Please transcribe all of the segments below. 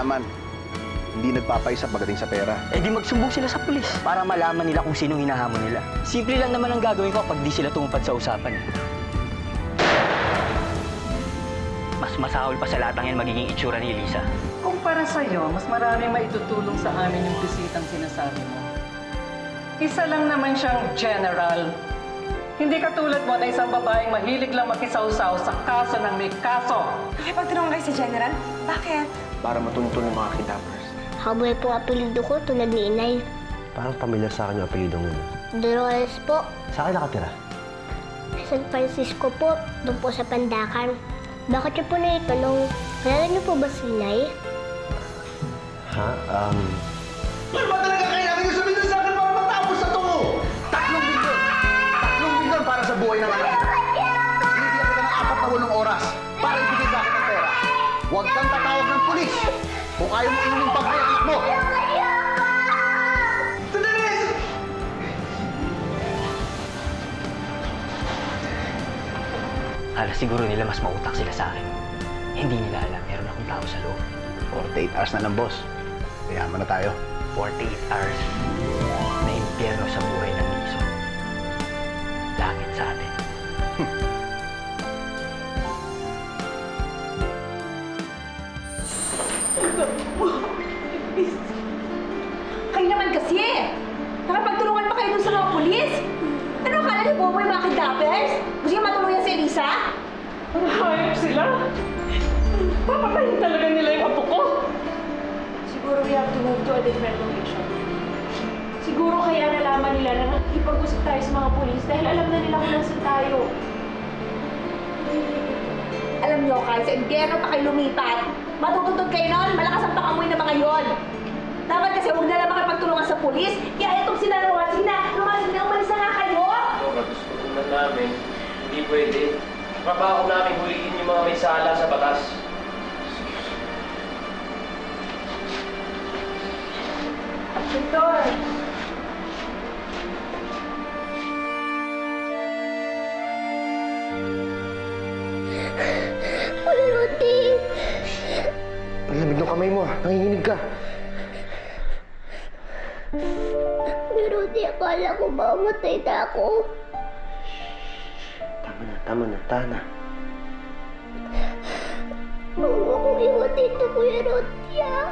kinalaman. Hindi nagpapaisa pagdating sa pera. Eh di magsumbong sila sa pulis para malaman nila kung sinong hinahamon nila. Simple lang naman ang gagawin ko kapag di sila tumupad sa usapan. Mas masahol pa sa latang yan magiging itsura ni Elisa. Kumpara sa'yo, mas maraming maitutulong sa amin yung bisitang sinasabi mo. Isa lang naman siyang general. Hindi katulad mo na isang babaeng mahilig lang makisawsaw sa kaso ng may kaso. Nakipagtulungan kayo sa general? Bakit? Para matuntun ng mga kidnappers. Habay po apelido ko tulad ni Inay. Parang pamilyar sa akin yung apelidong yun. Dolores po. Sa akin nakatira? San Francisco po, doon po sa Pandakan. Bakit niyo po naitanong? Kilala niyo po ba si Inay? Ha? Ano ba talaga kailangan niyo sabihin sa akin para matapos na ito? 3 milyon! 3 milyon para sa buhay ng anak ko. Bibigyan kita ng 4 na 8 oras para ibigay sa akin ang pera. Huwag kang tatawag ng pulis kung ayaw mo inumin bagay ang anak mo. Sandali! Akala siguro nila mas mautak sila sa akin. Hindi nila alam, meron akong tao sa loob. 48 hours na lang, boss. Yaman na tayo. 48 hours na impyerno sa buhay ng Lison. Langit sa atin. Kayo naman kasi! Nakapagtulungan pa kayo dun sa mga pulis? Ano akala niyo po yung mga kidnappers? Gusto niyo matuluyan si Elisa? Hayop sila! Papatayin talaga nila yung apo ko! Siguro we have to move to a different location. Siguro kaya nalaman nila na nakikipag-usap tayo sa mga pulis dahil alam na nila kung nasan tayo. Alam niyo, kahit sa impyerno pa kayo lumipat, matutuntun kayo nun, malakas ang pangamoy ng mga yon. Dapat kasi huwag na lang makipagtulungan sa pulis, kaya itong sila lumasin na, umalis na nga kayo! Gusto naman namin, hindi pwede. Trabaho namin huliin yung mga may sala sa batas. Victor! Rudy! Ang lamig ng kamay mo, nanginginig ka. Rudy, akala ko mamatay na ako. Tama na, tahan na. Huwag mo kong iwan dito, Kuya Rudy, ah.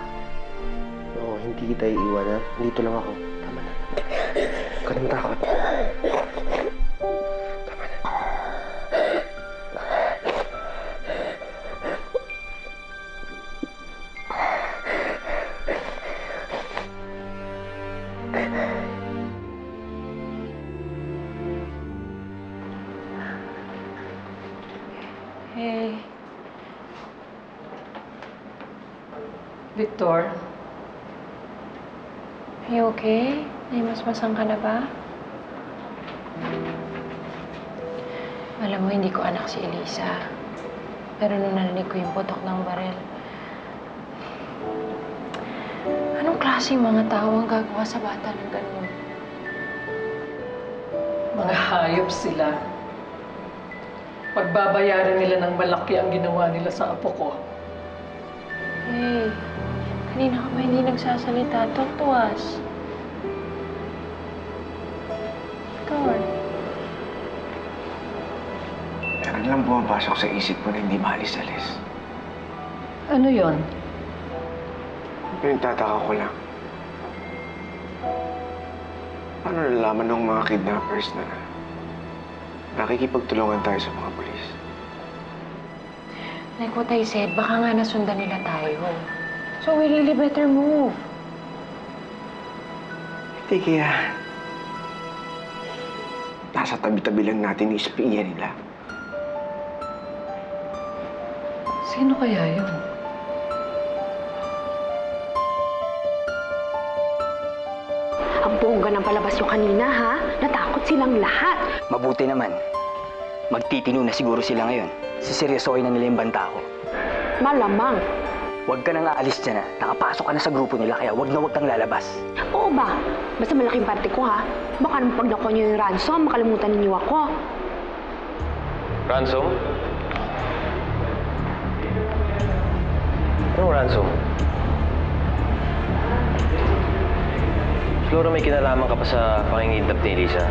Oo, hindi kita iiwanan. Dito lang ako. Tama na. Huwag ka naman takot. Tama na. Hey. Victor? Are you okay? Naimasmasan ka na ba? Alam mo, hindi ko anak si Elisa. Pero nung narinig ko yung putok ng baril, anong klaseng mga tao ang gagawa sa bata ng ganun? Mga hayop sila. Pagbabayaran nila ng malaki ang ginawa nila sa apo ko. Hey, kanina ka ba hindi nagsasalita? Talk to us. Victor. Meron lang bumapasok sa isip ko na hindi maalis-alis. Ano yon? Pinagtataka ko lang. Paano nalalaman ng mga kidnappers na nakikipagtulungan tayo sa mga pulis? Like what I said, baka nga nasundan nila tayo. So we really better move. Hindi kaya nasa tabi-tabi lang natin yung espiya nila. Sino kaya yun? Ang bongga ng palabas yung kanina, ha? Natakot silang lahat. Mabuti naman. Magtitino na siguro sila ngayon. Siseryosohin na nila yung banta ko. Malamang. Huwag ka nang aalis dyan, ha. Nakapasok ka na sa grupo nila, kaya huwag na huwag kang lalabas. Oo ba? Basta malaking parte ko, ha? Baka naman pag nakuha niyo yung ransom, makalimutan ninyo ako. Ransom? Anong ransom? Flora, may kinalaman ka pa sa pangingidnap ni Elisa.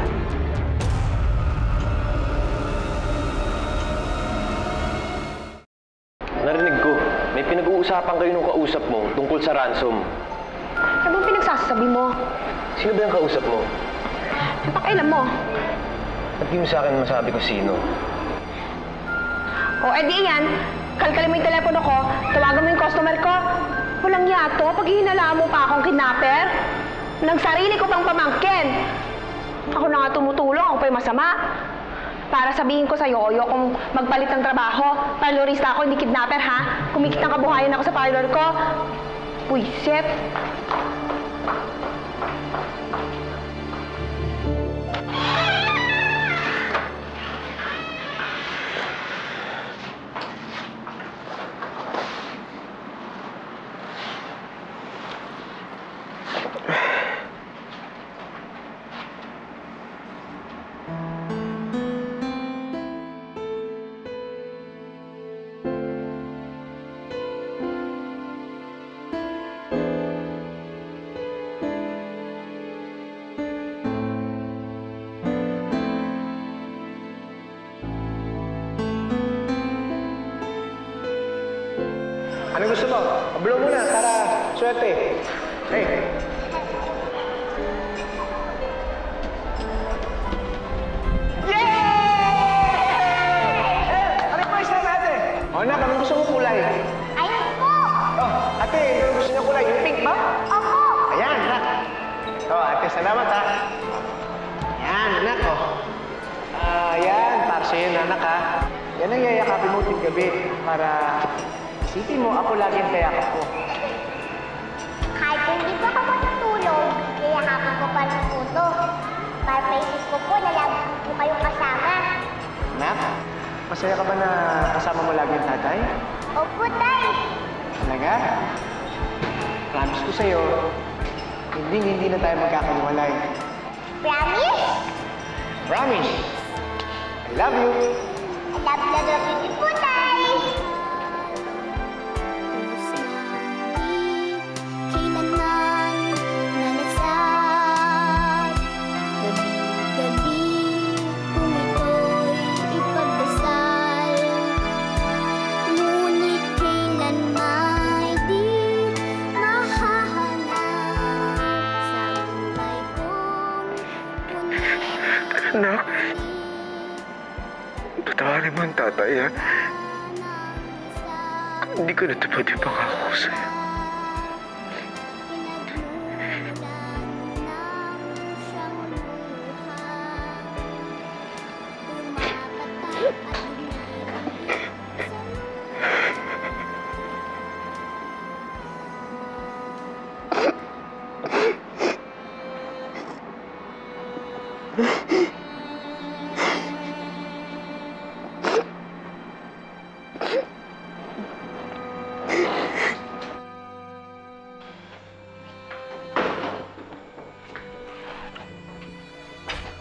Narinig ko, may pinag-uusapan kayo nung kausap mo tungkol sa ransom. Ano bang pinagsasabi mo? Sino ba yung kausap mo? Pakailan mo. At di mo sa akin masabi ko sino? O, edi yan. Kalkalin mo yung telepono ko, tawagan mo yung customer ko. Walang yato, pag hinalaan mo pa akong kidnapper. Nagsarili ko pang pamangkin. Ako na nga tumutulong, ako pa yung masama. Para sabihin ko sa'yo, ayokong magpalit ng trabaho. Parlorista ako, hindi kidnapper, ha? Kumikit ng kabuhayan ako sa parlor ko. Puisit. Ano gusto mo? Pablo muna para swerte. Hey. Yay! Ano po isa natin? O anak, anong gusto mo kulay? Ayun po! Oh, ate, ano gusto niyo kulay? Yung pink ba? Opo! Ayan, anak. Oh, ate, salamat ha. Ayan, anak, oh. Ayan, para sa'yo na, anak ha. Yan ang yayakapin mo ting gabi para isipin mo ako lagi ang kayakap ko. Kahit hindi pa ako matutulog, yayakapin ko pa ng puto. Para maisip ko po na lagi po kayong kasama. Anak, masaya ka ba na kasama mo lagi ang tatay? Opo, Tay! Talaga? Promise ko sa'yo, hindi na tayo magkakaliwalay. Promise? Promise! I love you! I love you din po, Tay! Kailanman nalasag gabi-gabi kung ito'y ipagdasal. Ngunit kailanman di mahahanap sa buhay kong kundi. Anak, tatawanin mo ang tatay, ha? Hindi ko natupad yung pangako ko sa'yo.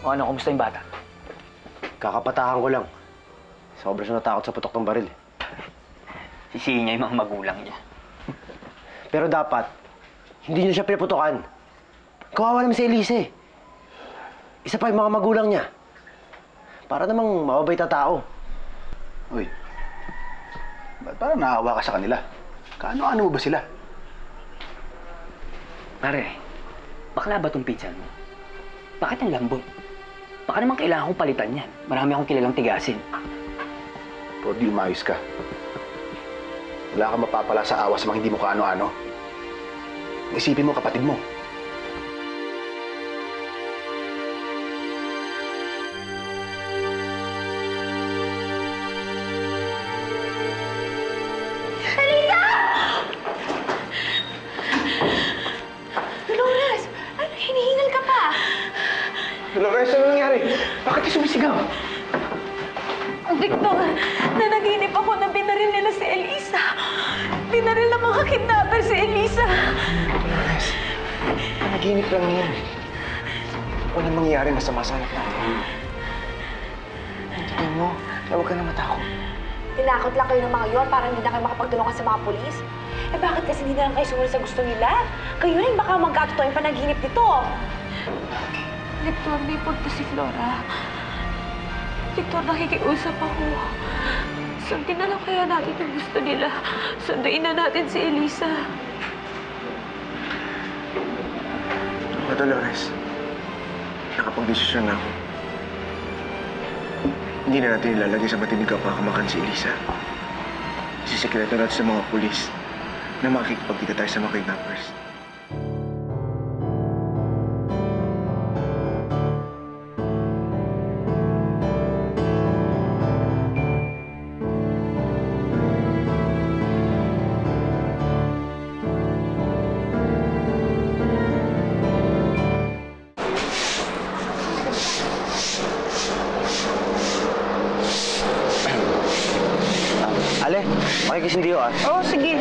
O ano, kumusta yung bata? Kakapatahan ko lang. Sobra siya natakot sa putok ng baril. Sisihin niya yung mga magulang niya. Pero dapat, hindi niyo siya pinaputukan. Kawawa naman si Elise. Isa pa yung mga magulang niya. Para namang mababait na tao. Uy, ba't parang naawa ka sa kanila? Kaano-ano mo ba sila? Pare, bakla ba tong pizza mo? Bakit ang lambot? Baka naman kailangan kong palitan yan. Marami akong kilalang tigasin. Pero di umayos ka. Wala kang mapapala sa awa sa mga hindi mo kaano-ano. Isipin mo kapatid mo. Dolores! Ano, hinihingal ka pa? Dolores, ano nangyari? Bakit ka sumisigaw? Victor, nanaginip ako na binaril nila si Elisa. Binaril ng mga kidnapper si Elisa. Dolores, panaginip lang yan. Walang mangyayari masama sa anak natin. Tingnan mo, huwag ka na matakot. Tinakot lang kayo ng mga yon para hindi na kayo makapagtulungan sa mga pulis. Eh bakit kasi hindi na lang kayo sumunod sa gusto nila? Kayo rin baka magkatotoo yung panaginip nito. Victor, may punto si Flora. Victor, nakikiusap ako. Sundin na lang kaya natin yung gusto nila. Sunduin na natin si Elisa. Dolores, nakapag-desisyon na ako. Hindi na natin ilalagay sa matinding kapahamakan si Elisa. Isisikreto natin sa mga pulis na makikipagkita tayo sa mga kidnappers. Ale, makikisindi ko ah. Oo, sige.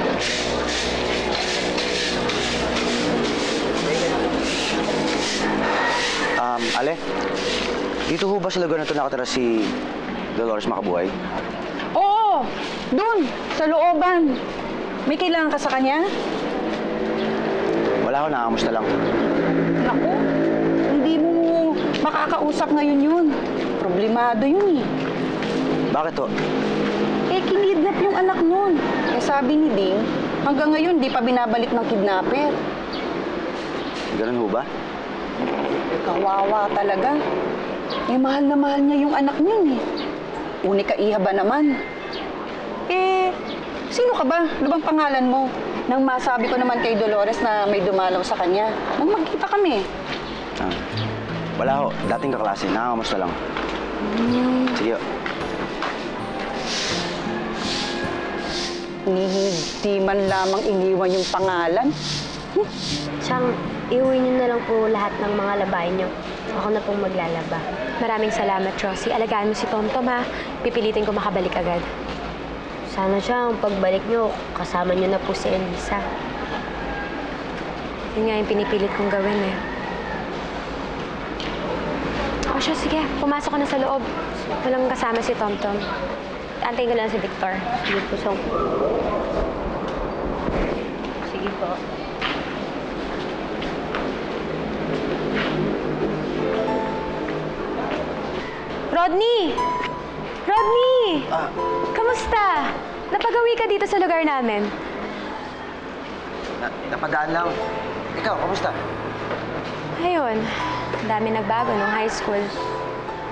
Ale, dito ho ba sa lugar na ito nakatira si Dolores Macabuhay? Oo, dun, sa looban. May kailangan ka sa kanya? Wala ho, nakamusta lang. Naku, hindi mo makakausap ngayon yun. Problemado yun eh. Bakit ho? Eh, kinidnap yung anak nun. Eh, sabi ni Ding, hanggang ngayon di pa binabalik ng kidnapper. Ganun ho ba? Eh, kawawa talaga. Eh, mahal na mahal niya yung anak niya eh. Unika iha ba naman? Eh, sino ka ba? Ano bang pangalan mo? Nang masabi ko naman kay Dolores na may dumalaw sa kanya. Nang magkita kami. Wala ho, dating kaklase. Nakakamusta lang. Sige ho. Hindi man lamang iniwan yung pangalan. Siyang, iuwi niyo na lang po lahat ng mga labahin niyo. Ako na pong maglalaba. Maraming salamat, Rosie. Alagaan mo si Tomtom, ha? Pipilitin ko makabalik agad. Sana siyang pagbalik niyo, kasama niyo na po si Elisa. Yun nga yung pinipilit kong gawin, eh. O siya, sige. Pumasok ka na sa loob. Walang kasama si Tomtom. Antayin ko lang si Victor. Sige po, Song. Sige po. Rodney! Rodney! Kamusta? Napagawi ka dito sa lugar namin. Napadaan lang. Ikaw, kamusta? Ayun, ang dami nagbago nung high school.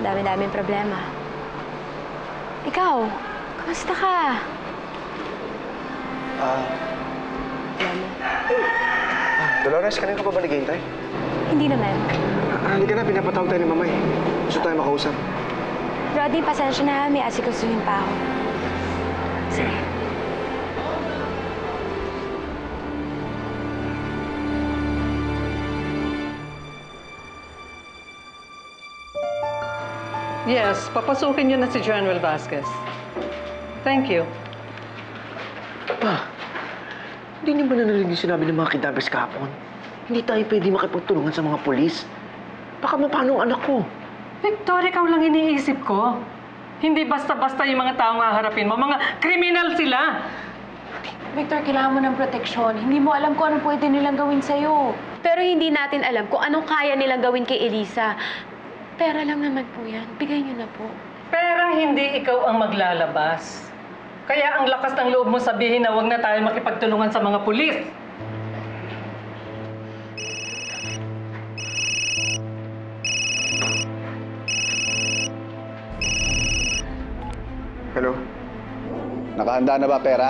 Ang dami-daming problema. Ikaw, kamusta ka? Dolores, kanina ka pa ba naghihintay? Hindi naman. Halika na, pinapatawag tayo ni Mamay. Gusto tayo makausap. Rodney, pasensya na. May asikasuhin pa ako. Sige. Yes, papasukin niyo na si General Vasquez. Thank you. Pa, hindi niyo ba narinig yung sinabi ng mga kidnappers kahapon? Hindi tayo pwede makipagtulungan sa mga polis. Baka mapano ang anak ko. Victor, ikaw lang iniisip ko. Hindi basta-basta yung mga taong haharapin mo. Mga kriminal sila. Victor, kailangan mo ng proteksyon. Hindi mo alam kung anong pwede nilang gawin sa'yo. Pero hindi natin alam kung anong kaya nilang gawin kay Elisa. Pera lang naman po yan. Bigay niyo na po. Perang hindi ikaw ang maglalabas. Kaya ang lakas ng loob mo sabihin na huwag na tayo makipagtulungan sa mga pulis. Hello? Nakahanda na ba pera?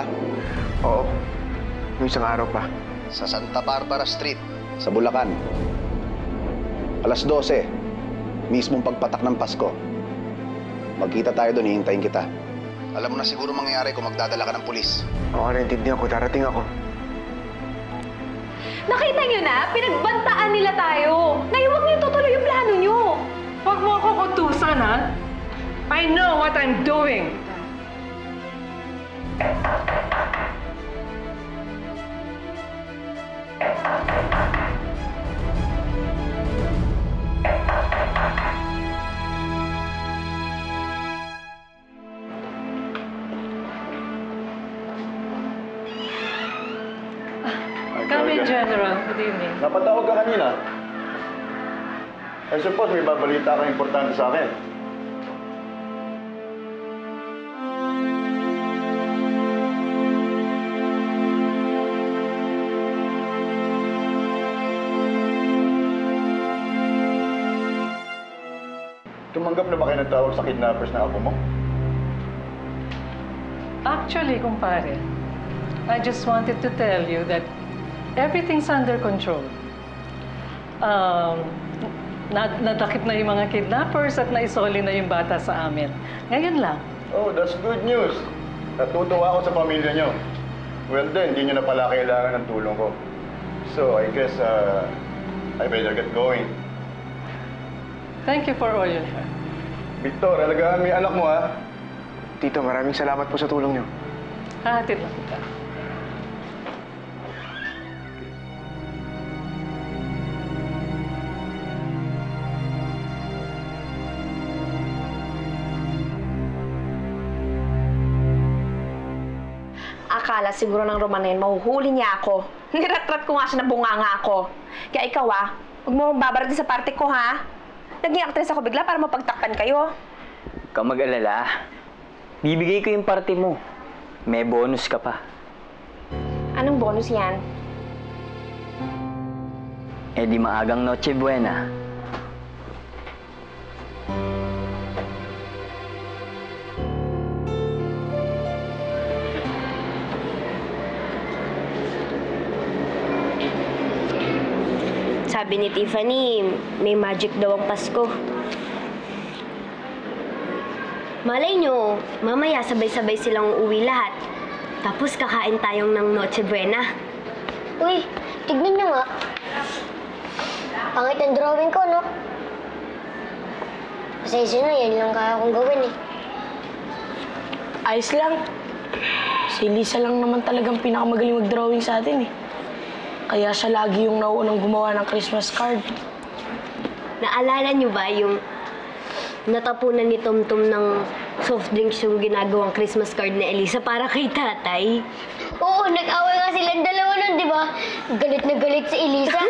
Oo. Yung isang araw pa. Sa Santa Barbara Street, sa Bulacan. Alas 12, mismong pagpatak ng Pasko. Magkita tayo doon, hihintayin kita. Alam mo na siguro mangyayari kung magdadala ka ng pulis. Oo, naintindihan ko. Darating ako. Nakita niyo na? Pinagbantaan nila tayo. Ngayon, huwag niyo tutuloy yung plano niyo. Huwag mo ako kutusan, ha? I know what I'm doing. evening, General. Good evening. Napatawag ka kanina. I suppose may babalita kang importante sa akin. Tumanggap na ba kayo ng tawag sa kidnappers ng apo mo? Actually, kumpare, I just wanted to tell you that everything's under control. Nadakip na yung mga kidnappers at naisoli na yung bata sa amin. Ngayon lang. Oh, that's good news. Natutuwa ako sa pamilya nyo. Well then, hindi nyo na pala kailangan ng tulong ko. So, I guess, I better get going. Thank you for all your help. Victor, alagaan mo yung anak mo, ha? Tito, maraming salamat po sa tulong niyo. Hahatid lang kita. Akala siguro ng Romanen, mahuhuli niya ako. Niratrat ko nga siya na bunganga ako. Kaya ikaw huwag mo babarating sa party ko, ha? Naging actress ako bigla para mapagtakpan kayo. Huwag kang mag-alala. Bibigay ko yung party mo. May bonus ka pa. Anong bonus yan? Eh di maagang Noche Buena. Sabi ni Tiffany, may magic daw ang Pasko. Malay nyo, mamaya sabay-sabay silang uuwi lahat. Tapos kakain tayong ng Noche Buena. Uy, tignan nyo nga. Pangit ang drawing ko, no? Pasensya na, yan lang kaya kong gawin eh. Ayos lang. Si Lisa lang naman talagang pinakamagaling mag-drawing sa atin eh. Kaya siya lagi yung nauunang gumawa ng Christmas card. Naalala nyo ba yung natapunan ni Tomtom ng soft drinks yung ginagawang Christmas card ni Elisa para kay tatay? Oo, nag-away nga silang dalawa nun, di ba? Galit na galit si Elisa.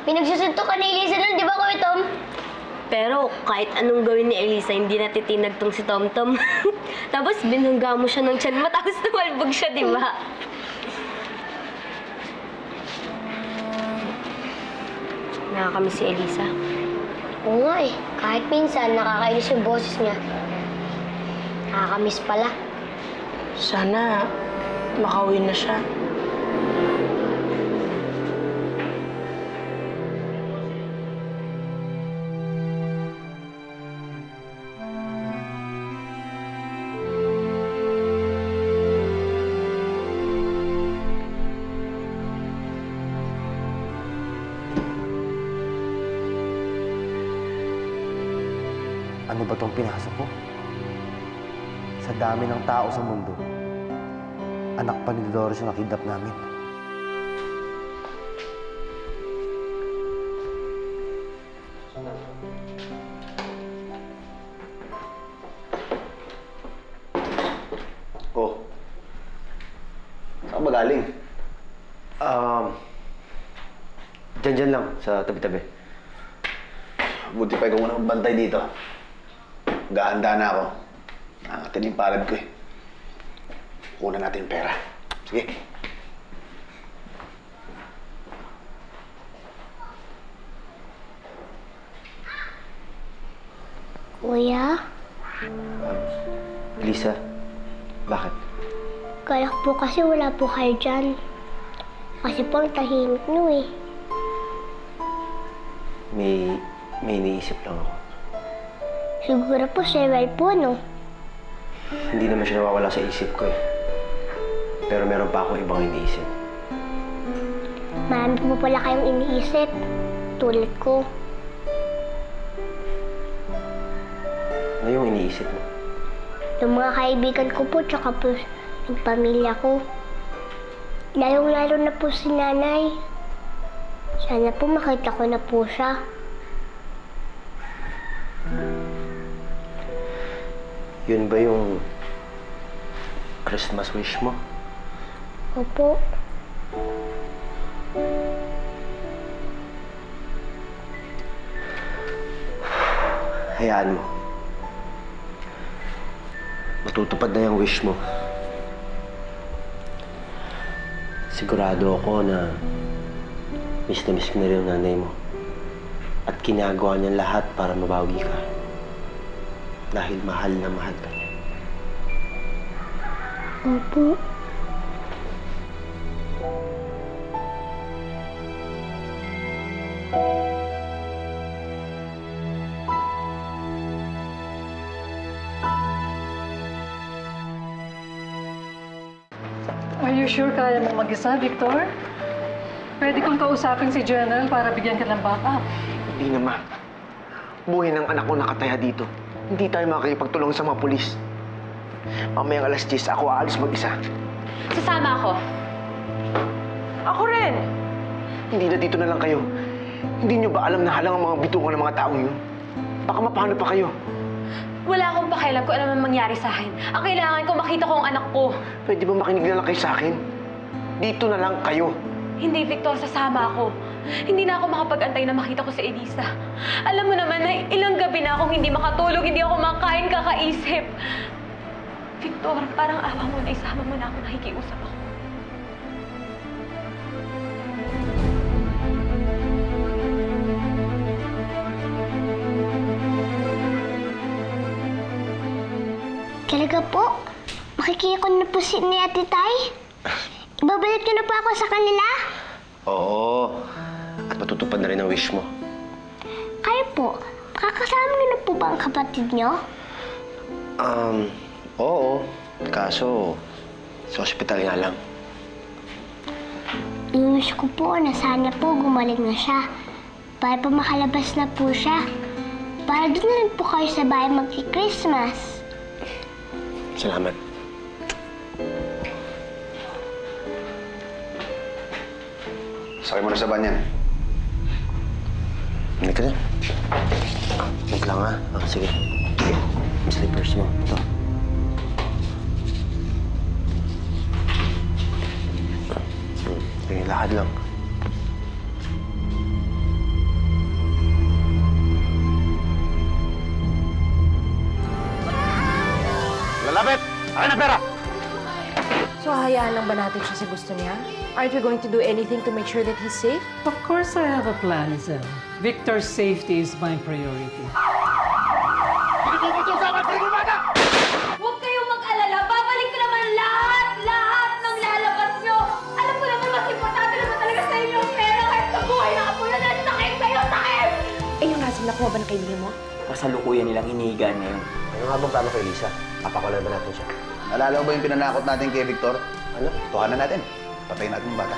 Pinagsusuntukan ni Elisa nun, di ba, Kuya Tom? Pero kahit anong gawin ni Elisa, hindi natitinag tong si Tomtom. Tapos binangga mo siya ng tiyan mo, tapos tumalbog siya, di ba? Nakakamiss si Elisa. Oo nga eh. Kahit minsan, nakakainis yung boses niya. Nakakamiss pala. Sana makauwi na siya. Ano ba tong pinasok ko? Sa dami ng tao sa mundo, anak pa ni Dolores yung nakidnap namin. Oh. Saan ba galing? Diyan lang, sa tabi-tabi. Buti pa ikaw muna magbantay dito. Gahanda na ako. Nangatin yung palad ko eh. Kunan natin yung pera. Sige. Kuya, Lisa, bakit? kala po kasi wala po kayo dyan. Kasi po ang tahimik nyo eh. May iniisip lang ako. Siguro po si Ray po, no? Hindi naman siya nawawala sa isip ko eh. Pero meron pa akong ibang iniisip. Marami po pala kayong iniisip. Tulad ko. Ano yung iniisip mo? Yung mga kaibigan ko po, tsaka po yung pamilya ko. Lalong-lalo na po si nanay. Sana po makita ko na po siya. Yun ba yung Christmas wish mo? Opo. Hayaan mo. Matutupad na yung wish mo. Sigurado ako na miss na miss ko na rin ang nanay mo. At ginagawa niya lahat para mabawi ka. Dahil mahal na mahal ka niya. Opo. Are you sure kaya mo mag-isa, Victor? Pwede kong kausapin si General para bigyan ka ng backup. Hindi naman. Buhay ng anak ko nakataya dito. Hindi tayo makakipagtulong sa mga pulis. Mamayang alas 10, ako aalis mag-isa. Sasama ako. Ako rin! Hindi na dito na lang kayo. Hindi nyo ba alam na halang ang mga bitukan ng mga taong yun? Baka mapano pa kayo. Wala akong pakialam kung ano man mangyari sa akin. Ang kailangan ko makita ko ang anak ko. Pwede ba makinig na lang kayo sa akin? Dito na lang kayo. Hindi, Victor, sasama ako. Hindi na ako makapag-antay na makita ko si Elisa. Alam mo naman na ilang gabi na akong hindi makatulog, hindi ako makain, kakaisip. Victor, parang awa mo na isama mo na ako, nakikiusap ako. Talaga po? Makikiyakon na po ni Ate Tay? Ibabalik niyo na po ako sa kanila? Oo. At matutupad na rin ang wish mo. Kayo po, makakasama niyo na po ba ang kapatid niyo? Oo. Kaso, sa ospital nga lang. Inuwish ko po na sana po gumaling na siya. Para po makalabas na po siya. Para doon na rin po kayo sa bahay magki-Christmas. Salamat. Sakay mo na sa banyan. Hindi ka na. Wait lang ha. Sige. Yung slippers mo. Ito. Sige, lakad lang. Lalapit! Akin na pera! So, hayaan lang ba natin siya sa gusto niya? Aren't we going to do anything to make sure that he's safe? Of course I have a plan, Zel. Victor's safety is my priority. Huwag kayong mag-alala. Babalik ko naman lahat ng lalabas nyo. Alam ko naman mas importante naman talaga sa inyo ang pera kahit sa buhay ng apo yun. Sakit kayo, sakit! Eh, yung Hazel, nakuha ba ng kaibigan mo? Kasalukuyan nilang hinihigaan ngayon. Ano nga bang plano kay Lisa? Papakulan ba natin siya? Naalala mo ba yung pinanakot natin kay Victor? Ano? Tuhanan natin. Patayin natin yung bata.